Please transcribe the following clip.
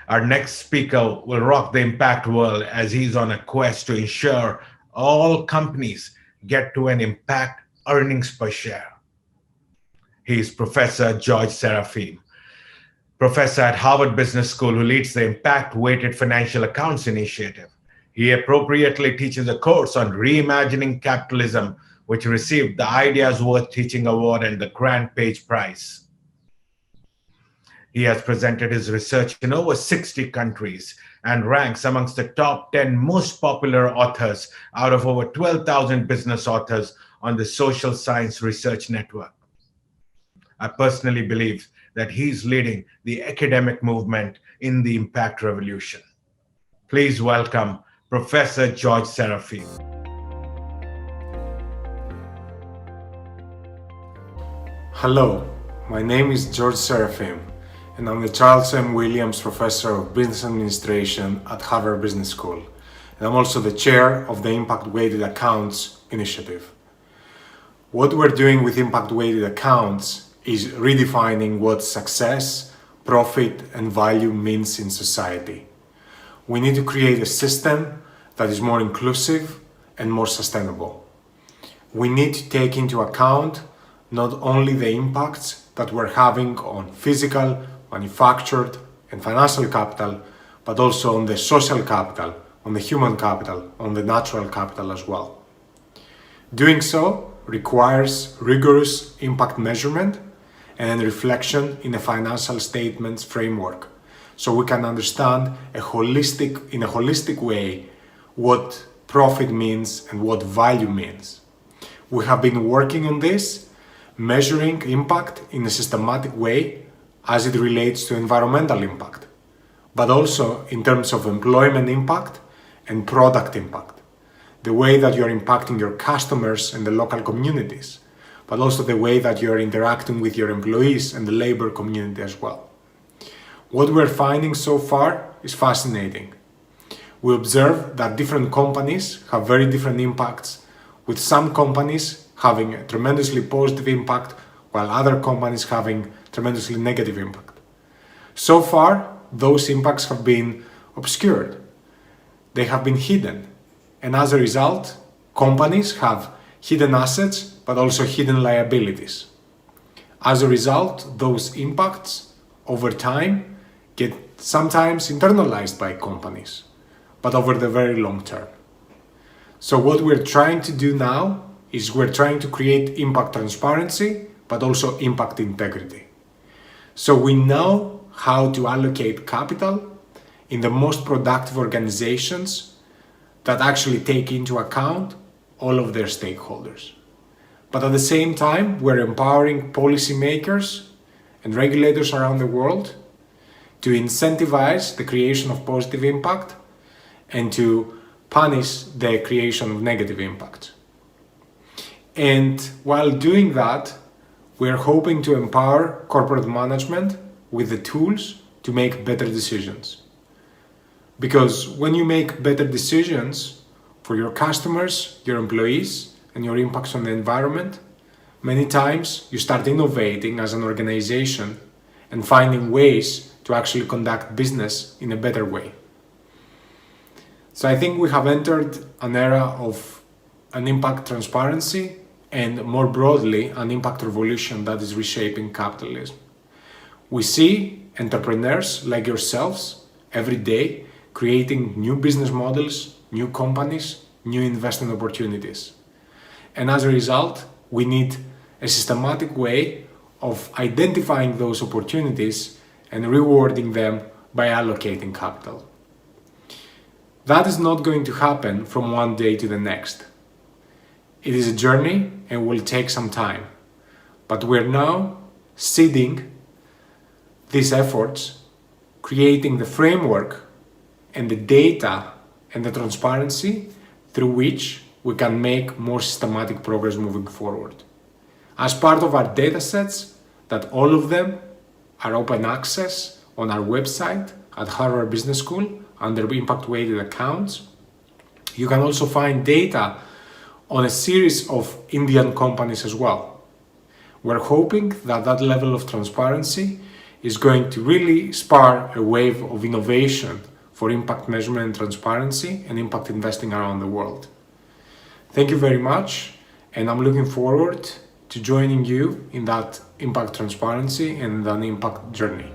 Our next speaker will rock the impact world as he's on a quest to ensure all companies get to an impact earnings per share. He is Professor George Serafeim, professor at Harvard Business School who leads the Impact Weighted Financial Accounts Initiative. He appropriately teaches a course on reimagining capitalism, which received the Ideas Worth Teaching Award and the Grant Page Prize. He has presented his research in over 60 countries and ranks amongst the top 10 most popular authors out of over 12,000 business authors on the Social Science Research Network. I personally believe that he's leading the academic movement in the impact revolution. Please welcome Professor George Serafeim. Hello, my name is George Serafeim, and I'm the Charles M. Williams Professor of Business Administration at Harvard Business School, and I'm also the chair of the Impact Weighted Accounts Initiative. What we're doing with Impact Weighted Accounts is redefining what success, profit, and value means in society. We need to create a system that is more inclusive and more sustainable. We need to take into account not only the impacts that we're having on physical, manufactured, and financial capital, but also on the social capital, on the human capital, on the natural capital as well. Doing so requires rigorous impact measurement and reflection in a financial statements framework, so we can understand in a holistic way what profit means and what value means. We have been working on this, measuring impact in a systematic way as it relates to environmental impact, but also in terms of employment impact and product impact, the way that you're impacting your customers and the local communities, but also the way that you're interacting with your employees and the labor community as well. What we're finding so far is fascinating. We observe that different companies have very different impacts, with some companies having a tremendously positive impact, while other companies having tremendously negative impact. So far, those impacts have been obscured. They have been hidden. And as a result, companies have hidden assets, but also hidden liabilities. As a result, those impacts over time get sometimes internalized by companies, but over the very long term. So what we're trying to do now is we're trying to create impact transparency, but also impact integrity. So we know how to allocate capital in the most productive organizations that actually take into account all of their stakeholders. But at the same time, we're empowering policymakers and regulators around the world to incentivize the creation of positive impact and to punish the creation of negative impact. And while doing that, we're hoping to empower corporate management with the tools to make better decisions. Because when you make better decisions for your customers, your employees, and your impacts on the environment, many times you start innovating as an organization and finding ways to actually conduct business in a better way. So I think we have entered an era of an impact transparency and more broadly an impact revolution that is reshaping capitalism. We see entrepreneurs like yourselves every day creating new business models, new companies, new investment opportunities. And as a result, we need a systematic way of identifying those opportunities and rewarding them by allocating capital. That is not going to happen from one day to the next. It is a journey and will take some time. But we're now seeding these efforts, creating the framework and the data and the transparency through which we can make more systematic progress moving forward. As part of our datasets, that all of them are open access on our website at Harvard Business School under Impact Weighted Accounts. You can also find data on a series of Indian companies as well. We're hoping that that level of transparency is going to really spark a wave of innovation for impact measurement and transparency and impact investing around the world. Thank you very much, and I'm looking forward to joining you in that impact transparency and an impact journey.